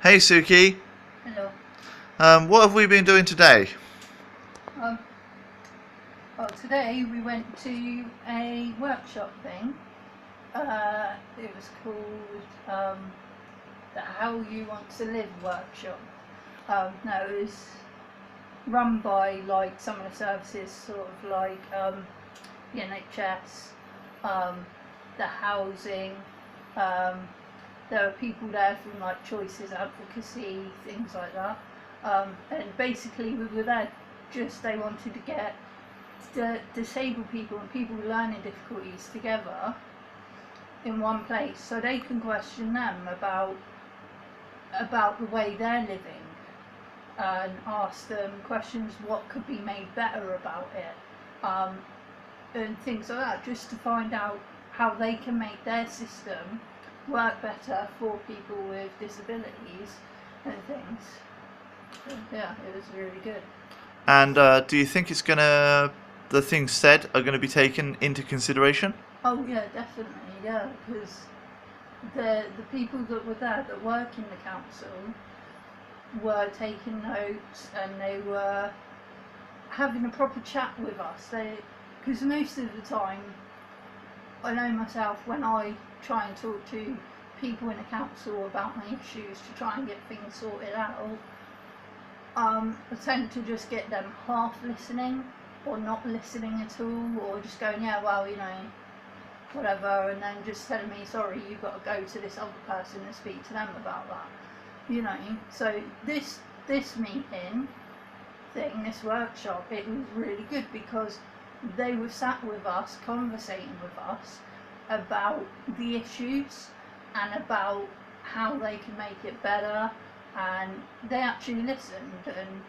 Hey Sukie, Hello. what have we been doing today? Um, well, today we went to a workshop thing. It was called the How You Want to Live workshop. No, it was run by like some of the services, sort of like the NHS, um, the housing. Um, there were people there from like choices advocacy, things like that. And basically we were there just they wanted to get the disabled people and people with learning difficulties together in one place so they can question them about the way they're living and ask them questions what could be made better about it, and things like that, just to find out how they can make their system work better for people with disabilities and things. So, yeah, it was really good. And do you think the things said are going to be taken into consideration? Oh yeah, definitely, yeah, because the people that were there that work in the council were taking notes and they were having a proper chat with us. Because most of the time, I know myself when I try and talk to people in the council about my issues to try and get things sorted out, I tend to just get them half listening or not listening at all, or just going, yeah, well, whatever, and then just telling me, sorry, you've got to go to this other person and speak to them about that. So this meeting thing, this workshop, it was really good because they were sat with us, conversating with us about the issues and about how they can make it better, and they actually listened, and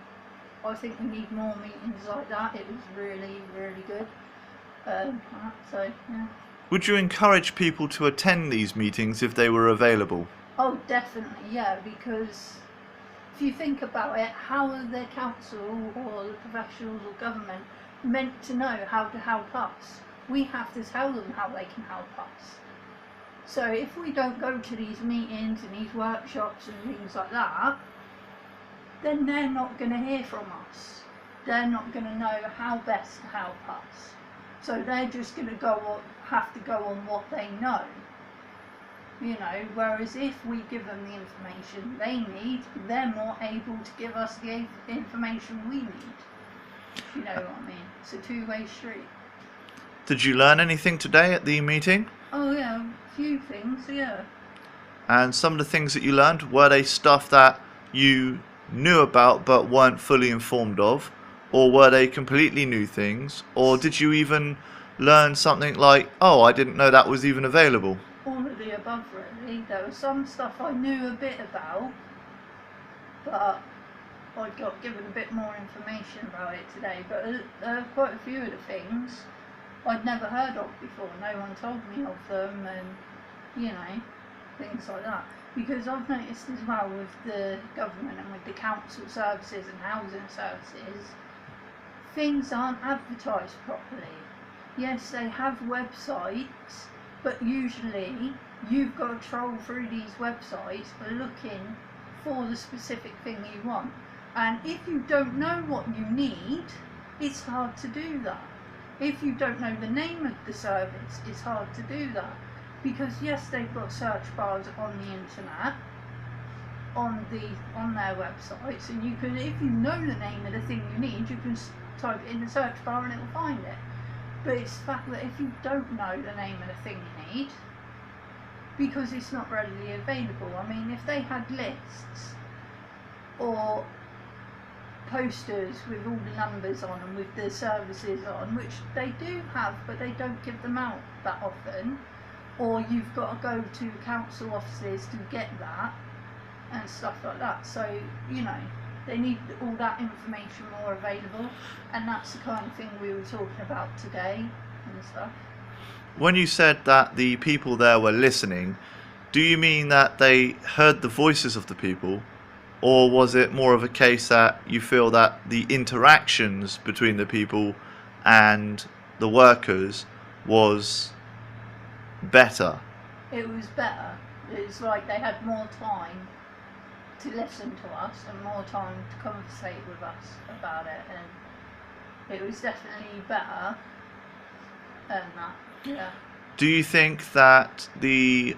I think we need more meetings like that. It was really, really good. So yeah. Would you encourage people to attend these meetings if they were available? Oh, definitely, yeah, because if you think about it, how are the council or the professionals or government meant to know how to help us? We have to tell them how they can help us. So if we don't go to these meetings and these workshops and things like that, then they're not going to hear from us. They're not going to know how best to help us. So they're just going to have to go on what they know. Whereas if we give them the information they need, they're more able to give us the information we need. If you know what I mean. It's a two-way street. Did you learn anything today at the meeting? Oh yeah, a few things, yeah. And some of the things that you learned, were they stuff that you knew about but weren't fully informed of? Or were they completely new things? Or did you even learn something like, oh, I didn't know that was even available? All of the above, really. There was some stuff I knew a bit about, but I got given a bit more information about it today. But there are quite a few of the things I'd never heard of before. No one told me of them, and things like that. Because I've noticed as well with the government and with the council services and housing services, things aren't advertised properly. Yes, they have websites, but usually you've got to troll through these websites looking for the specific thing you want. And if you don't know what you need, it's hard to do that. If you don't know the name of the service, it's hard to do that. Because yes, they've got search bars on the internet, on their websites, and you can, if you know the name of the thing you need, you can type it in the search bar and it will find it. But it's the fact that if you don't know the name of the thing you need, because it's not readily available. I mean, if they had lists or posters with all the numbers on and with the services on, which they do have, but they don't give them out that often, or you've got to go to council offices to get that and stuff like that. So, they need all that information more available, and that's the kind of thing we were talking about today and stuff. When you said that the people there were listening, do you mean that they heard the voices of the people? Or was it more of a case that you feel that the interactions between the people and the workers was better? It was better. It's like they had more time to listen to us and more time to conversate with us about it, and it was definitely better than that. Yeah. Do you think that the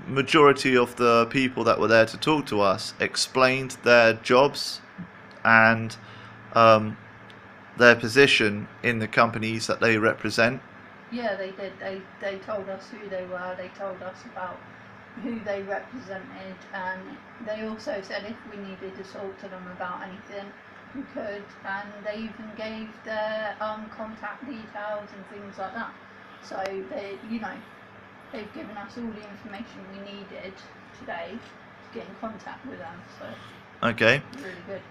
majority of the people that were there to talk to us explained their jobs and their position in the companies that they represent? Yeah, they did. They told us who they were. They told us about who they represented, and they also said if we needed to talk to them about anything, we could. And they even gave their contact details and things like that. So they, they've given us all the information we needed today to get in contact with them. So Okay. really good.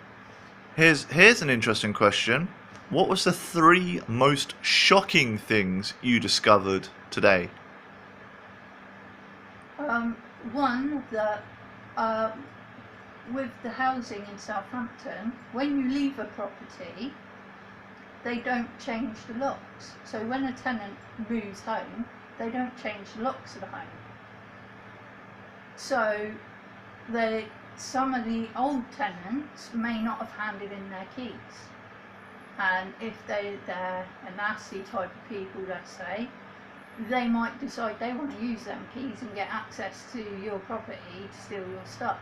Here's an interesting question. What was the 3 most shocking things you discovered today? One that with the housing in Southampton, when you leave a property, they don't change the locks. So when a tenant moves home, they don't change the locks of the home. So some of the old tenants may not have handed in their keys. And if they're a nasty type of people, let's say, they might decide they want to use them keys and get access to your property to steal your stuff.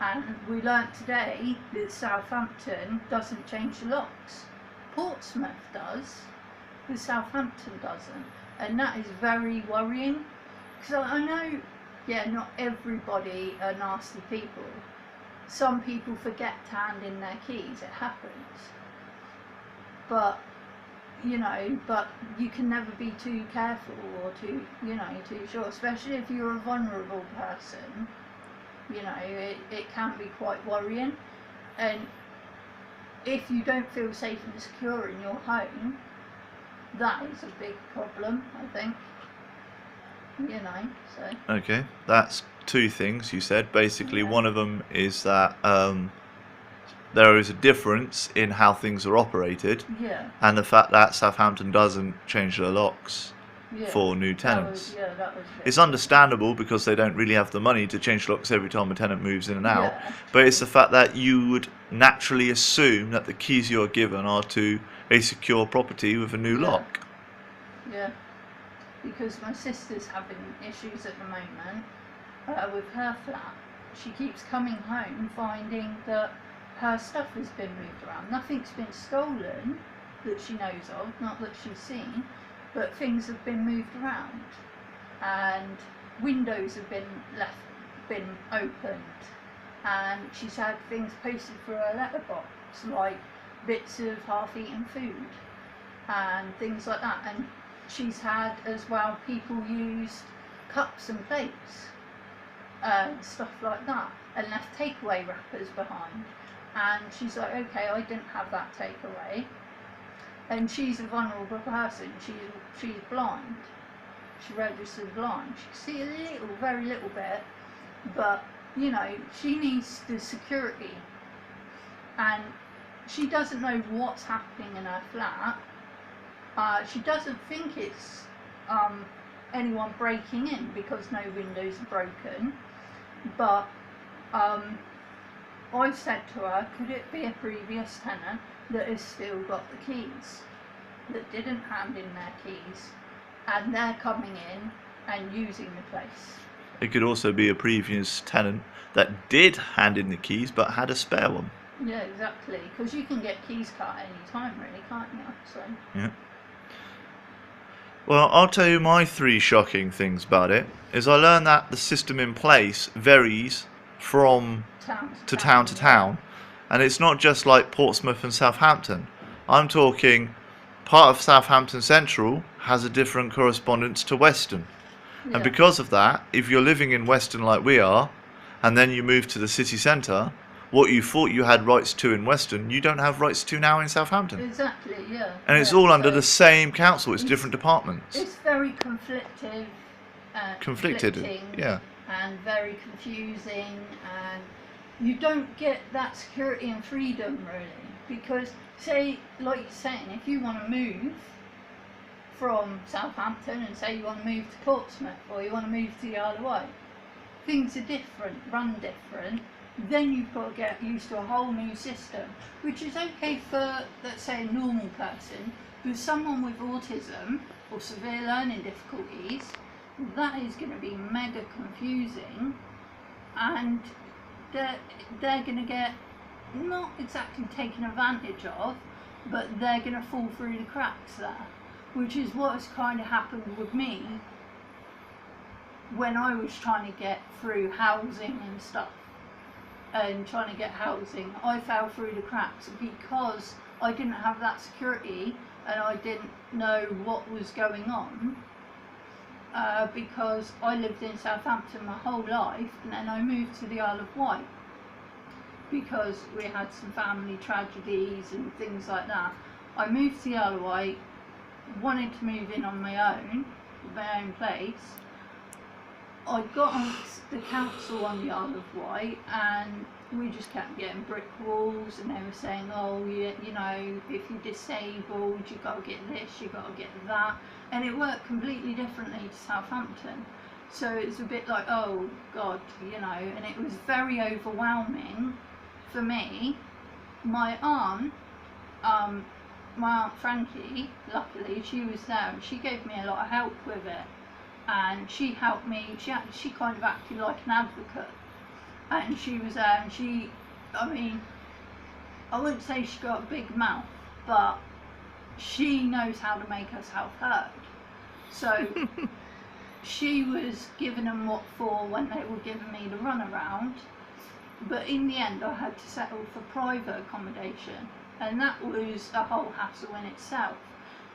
And we learnt today that Southampton doesn't change the locks. Portsmouth does, but Southampton doesn't. And that is very worrying, because I know, not everybody are nasty people. Some people forget to hand in their keys, it happens. But but you can never be too careful or too sure, especially if you're a vulnerable person. It can be quite worrying, and if you don't feel safe and secure in your home, that is a big problem, I think. So. Okay, that's 2 things you said. Basically, one of them is that there is a difference in how things are operated, and the fact that Southampton doesn't change their locks for new tenants. That was it's understandable because they don't really have the money to change locks every time a tenant moves in and out, but it's the fact that you would naturally assume that the keys you're given are to a secure property with a new lock. Yeah, because my sister's having issues at the moment with her flat. She keeps coming home finding that her stuff has been moved around. Nothing's been stolen that she knows of, not that she's seen, but things have been moved around, and windows have been opened, and she's had things posted through her letterbox, like bits of half-eaten food and things like that. And she's had as well people use cups and plates and stuff like that, and left takeaway wrappers behind. And she's like, okay, I didn't have that takeaway. And she's a vulnerable person. She's blind. She registered blind. She can see a very little bit, but she needs the security. And she doesn't know what's happening in her flat. She doesn't think it's anyone breaking in because no windows are broken. But I said to her, could it be a previous tenant that has still got the keys, that didn't hand in their keys, and they're coming in and using the place? It could also be a previous tenant that did hand in the keys but had a spare one. Yeah, exactly, because you can get keys cut any time, really, can't you? So. Yeah. Well, I'll tell you my 3 shocking things about it. Is I learned that the system in place varies from town to town, and it's not just like Portsmouth and Southampton. I'm talking part of Southampton Central has a different correspondence to Weston, and because of that, if you're living in Weston like we are, and then you move to the city centre, what you thought you had rights to in Weston, you don't have rights to now in Southampton. Exactly, yeah. And it's all under the same council. It's different departments. It's very conflicting, yeah, and very confusing, and you don't get that security and freedom really, because say, like you're saying, if you want to move from Southampton and say you want to move to Portsmouth or you want to move to the Isle of Wight, things are different, run different, then you've got to get used to a whole new system, which is okay for, let's say, a normal person, but someone with autism or severe learning difficulties, that is going to be mega confusing, and they're going to get not exactly taken advantage of, but they're going to fall through the cracks there, which is what has kind of happened with me when I was trying to get through housing and stuff, and trying to get housing. I fell through the cracks because I didn't have that security and I didn't know what was going on, because I lived in Southampton my whole life, and then I moved to the Isle of Wight because we had some family tragedies and things like that. I moved to the Isle of Wight, wanted to move in on my own place. I got on the council on the Isle of Wight, and we just kept getting brick walls, and they were saying, oh, you know, if you're disabled, you've got to get this, you've got to get that, and it worked completely differently to Southampton. So it's a bit like, oh God, you know, and it was very overwhelming for me. My aunt Frankie, luckily, she was there, and she gave me a lot of help with it. And she helped me, she kind of acted like an advocate, and she was there, and I mean, I wouldn't say she got a big mouth, but she knows how to make herself heard. So she was giving them what for when they were giving me the runaround, but in the end I had to settle for private accommodation, and that was a whole hassle in itself,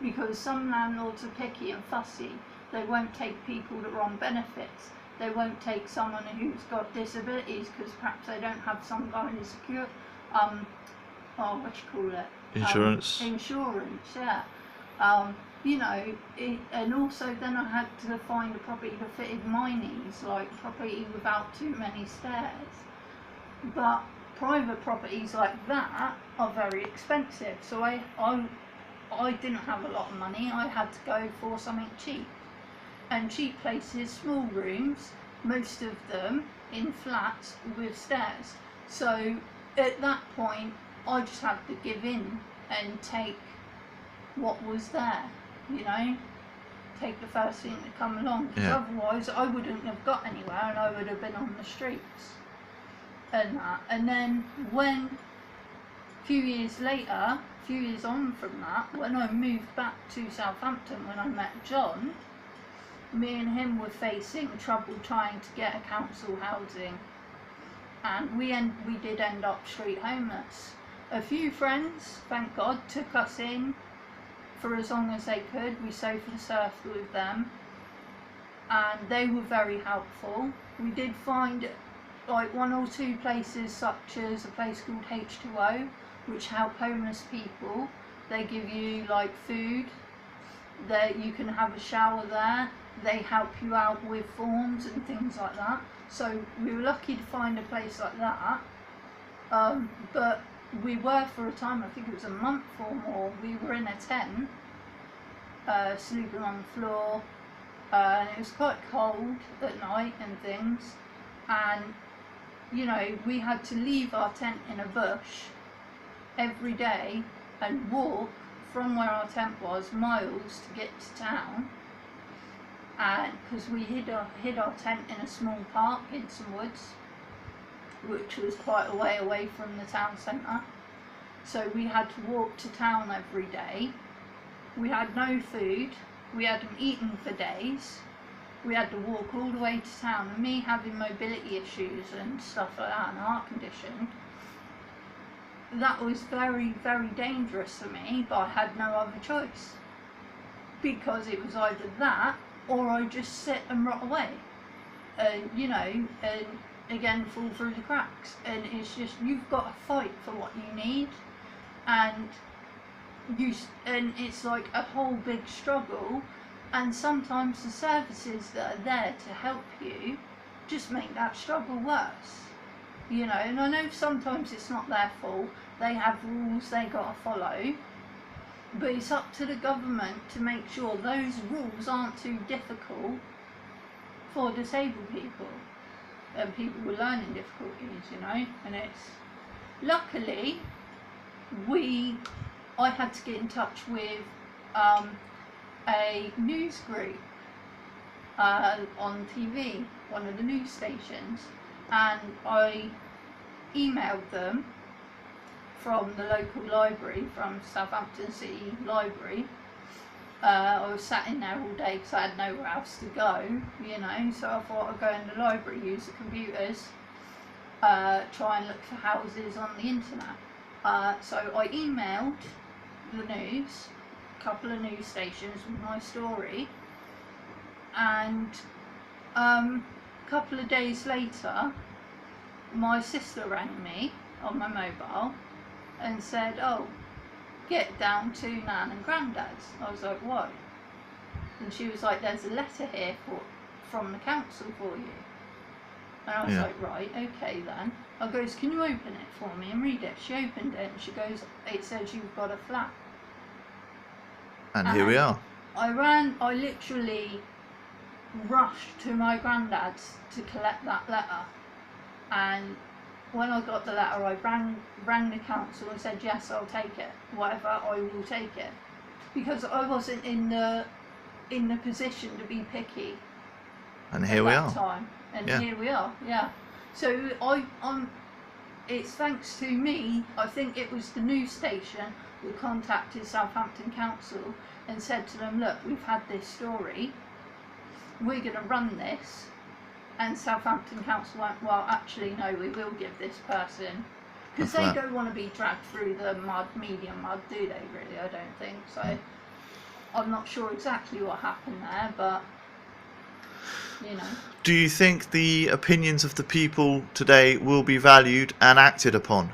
because some landlords are picky and fussy. They won't take people that are on benefits. They won't take someone who's got disabilities because perhaps they don't have some kind of secure, Insurance. Insurance, yeah. You know, and also then I had to find a property that fitted my needs, like property without too many stairs. But private properties like that are very expensive, so I didn't have a lot of money. I had to go for something cheap. And cheap places, small rooms, most of them in flats with stairs. So at that point I just had to give in and take what was there, you know, take the first thing to come along, because otherwise I wouldn't have got anywhere and I would have been on the streets and that. And then when a few years on from that, when I moved back to Southampton, when I met John, me and him were facing trouble trying to get a council housing, and we did end up street homeless. A few friends, thank God, took us in for as long as they could. We sofa surfed with them, and they were very helpful. We did find like one or two places, such as a place called H2O, which help homeless people. They give you like food, you can have a shower there. They help you out with forms and things like that. So we were lucky to find a place like that. But we were, for a time, I think it was a month or more, we were in a tent, sleeping on the floor, and it was quite cold at night and things. And, you know, we had to leave our tent in a bush every day and walk from where our tent was miles to get to town. And because we hid our tent in a small park in some woods, which was quite a way away from the town centre. So we had to walk to town every day. We had no food. We hadn't eaten for days. We had to walk all the way to town. And me having mobility issues and stuff like that, and heart condition, that was very, very dangerous for me, but I had no other choice. Because it was either that, or I just sit and rot away, you know, and again fall through the cracks. And it's just, you've got to fight for what you need, and it's like a whole big struggle. And sometimes the services that are there to help you just make that struggle worse, you know. And I know sometimes it's not their fault, they have rules they got to follow. But it's up to the government to make sure those rules aren't too difficult for disabled people. and people with learning difficulties, you know. And it's luckily I had to get in touch with a news group on TV, one of the news stations, and I emailed them from the local library, from Southampton City Library. I was sat in there all day because I had nowhere else to go, you know, so I thought I'd go in the library, use the computers, try and look for houses on the internet. So I emailed the news, a couple of news stations with my story, and a couple of days later my sister rang me on my mobile and said, oh, get down to Nan and Grandad's. I was like, why? And she was like, there's a letter here from the council for you. And I was like, right, okay then. I goes, can you open it for me and read it? She opened it and she goes, it says you've got a flat. And here we are. I literally rushed to my granddad's to collect that letter, and when I got the letter I rang the council and said, yes, I'll take it, whatever, I will take it, because I wasn't in the position to be picky. And here we are. Time. And here we are, yeah. So it's thanks to me. I think it was the news station who contacted Southampton Council and said to them, look, we've had this story, we're going to run this. And Southampton Council went, well, actually, no, we will give this person, because they don't want to be dragged through the medium mud, do they, really? I don't think so. I'm not sure exactly what happened there, but, you know. Do you think the opinions of the people today will be valued and acted upon?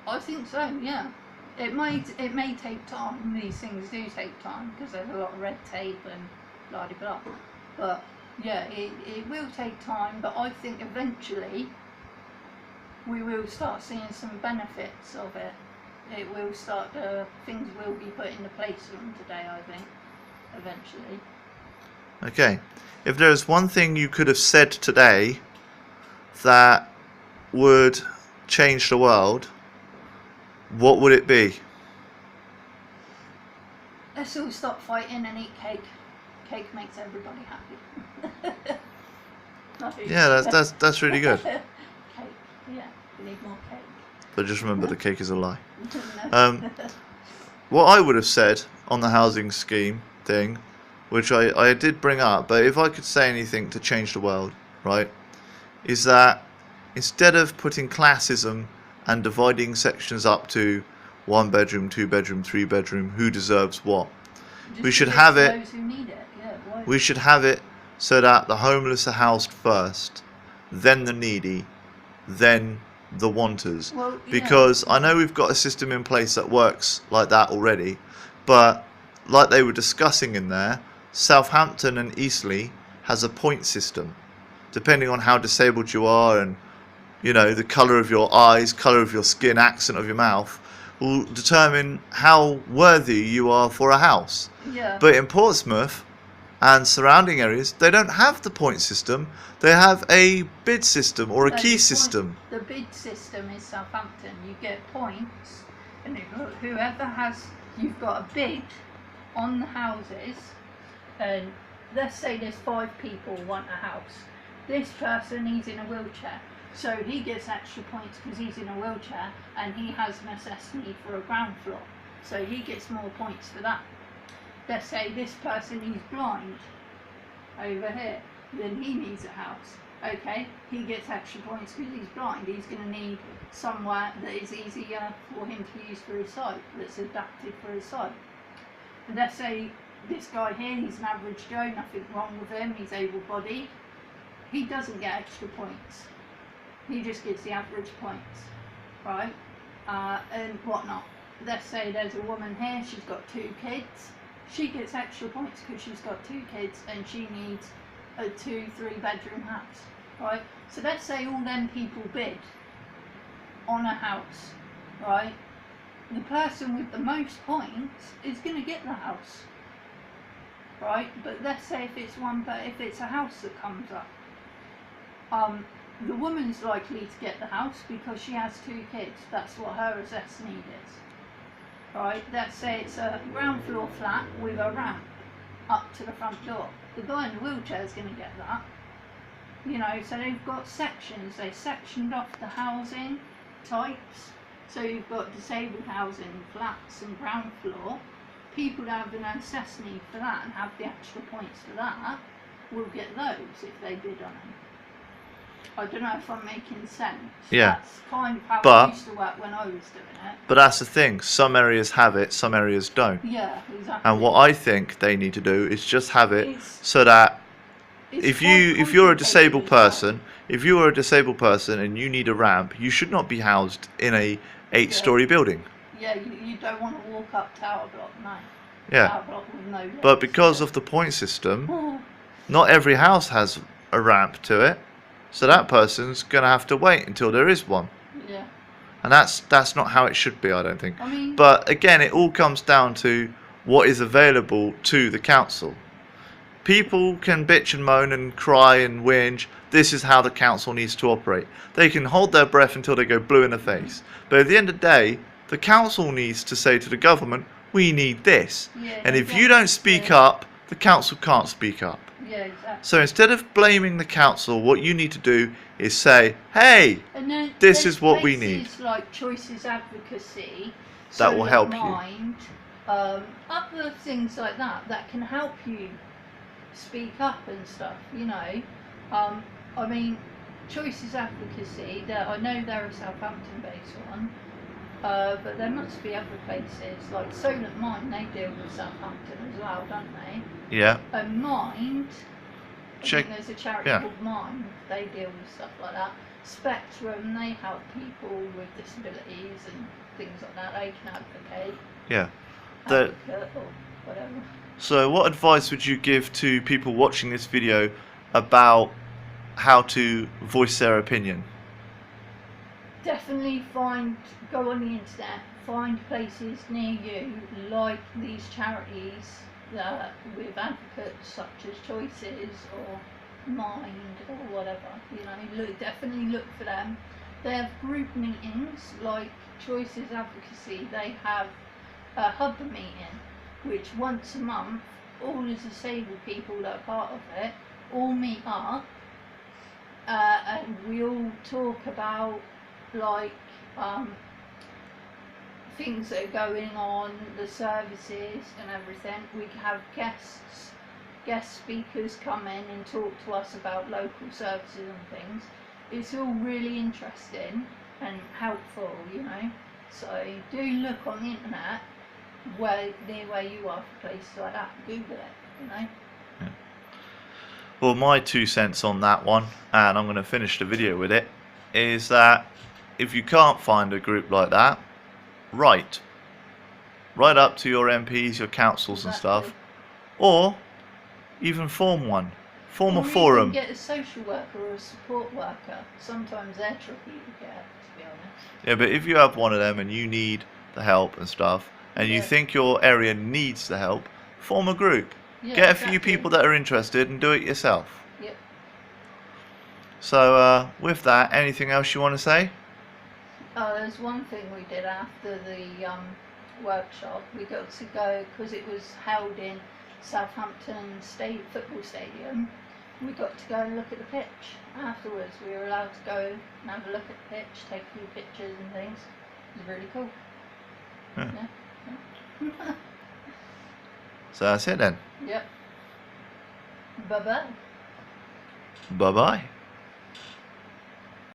I think so, yeah. It may take time. These things do take time, because there's a lot of red tape and blah-de-blah. But yeah, it will take time, but I think eventually we will start seeing some benefits of it. It will start, things will be put into place from today, I think, eventually. Okay, if there's one thing you could have said today that would change the world, what would it be? Let's all stop fighting and eat cake. Cake makes everybody happy. Yeah, that's really good. Cake, yeah, we need more cake. But just remember, the cake is a lie. What I would have said on the housing scheme thing, which I did bring up, but if I could say anything to change the world, right, is that instead of putting classism and dividing sections up to 1 bedroom, 2 bedroom, 3 bedroom, who deserves what, we should have it. Those who need it. Yeah, we should have it so that the homeless are housed first, then the needy, then the wanters. Well, because I know we've got a system in place that works like that already, but like they were discussing in there, Southampton and Eastleigh has a point system, depending on how disabled you are and, you know, the colour of your eyes, colour of your skin, accent of your mouth, will determine how worthy you are for a house. Yeah. But in Portsmouth and surrounding areas, they don't have the point system. They have a bid system or a key system. The bid system is Southampton. You get points, and whoever has, you've got a bid on the houses, and let's say there's 5 people want a house. This person, he's in a wheelchair, so he gets extra points because he's in a wheelchair and he has an assessed need for a ground floor, so he gets more points for that. Let's say this person, he's blind over here, then he needs a house. Okay, he gets extra points because he's blind. He's going to need somewhere that is easier for him to use for his sight, that's adapted for his sight. And let's say this guy here, he's an average Joe, nothing wrong with him, he's able-bodied. He doesn't get extra points. He just gets the average points, right? And whatnot. Let's say there's a woman here, she's got 2 kids. She gets extra points because she's got 2 kids and she needs a 2-3 bedroom house, right? So let's say all them people bid on a house, right? The person with the most points is going to get the house, right? But let's say if it's a house that comes up, the woman's likely to get the house because she has 2 kids. That's what her assessed need is. Right? Let's say it's a ground floor flat with a ramp up to the front door. The guy in the wheelchair is going to get that. You know, so they've got sections. They sectioned off the housing types. So you've got disabled housing, flats and ground floor. People that have an assessed need for that and have the extra points for that will get those if they bid on them. I don't know if I'm making sense. Yeah. That's kind of how But- it used to work when I was doing it. But that's the thing. Some areas have it, some areas don't. Yeah, exactly. And what I think they need to do is just have it It's- so that It's if quite you're a disabled complicated person and you need a ramp, you should not be housed in a 8-story building. as well. Yeah, you don't want to walk up tower block, no. Yeah. Tower block with no But lifts. because of the point system, not every house has a ramp to it. So that person's going to have to wait until there is one. Yeah. And that's not how it should be, I don't think. I mean, But again, it all comes down to what is available to the council. People can bitch and moan and cry and whinge. This is how the council needs to operate. They can hold their breath until they go blue in the face. But at the end of the day, the council needs to say to the government, we need this. yeah, And if you don't speak up, the council can't speak up. Yeah, exactly. So instead of blaming the council, what you need to do is say, hey, And then this there's is what we places like Choices Advocacy, That will help you. Mind, other things like that can help you speak up and stuff. You know, I mean, Choices Advocacy. I know they're a Southampton-based one, but there must be other places like Solent Mind. They deal with Southampton as well, don't they? yeah, And Mind, I Check- think there's a charity yeah. called Mind, they deal with stuff like that. Spectrum, they help people with disabilities and things like that, they can advocate, yeah. The- advocate or whatever. So what advice would you give to people watching this video about how to voice their opinion? Definitely go on the internet, find places near you like these charities with advocates such as Choices or Mind or whatever. You know, definitely look for them. They have group meetings like Choices Advocacy. They have a hub meeting, which once a month, all the disabled people that are part of it all meet up, and we all talk about like things that are going on, the services and everything. We have guest speakers come in and talk to us about local services and things. It's all really interesting and helpful, you know. So do look on the internet near where you are for places like that. Google it, you know. Well, my 2 cents on that one, and I'm going to finish the video with it, is that if you can't find a group like that, write up to your MPs, your councils and stuff, Exactly. or even form one. Form a Or forum. even get a social worker or a support worker. Sometimes they're tricky to get, to be honest. Yeah, but if you have one of them and you need the help and stuff, and you Yeah. think your area needs the help, form a group. Yeah, Get a few exactly. people that are interested and do it yourself. Yep. So with that, anything else you want to say? Oh, there's one thing we did after the workshop. We got to go, because it was held in Southampton football stadium, we got to go and look at the pitch. Afterwards we were allowed to go and have a look at the pitch, take a few pictures and things. It was really cool. Yeah. Yeah. So that's it then. Yep. Bye-bye. Bye bye.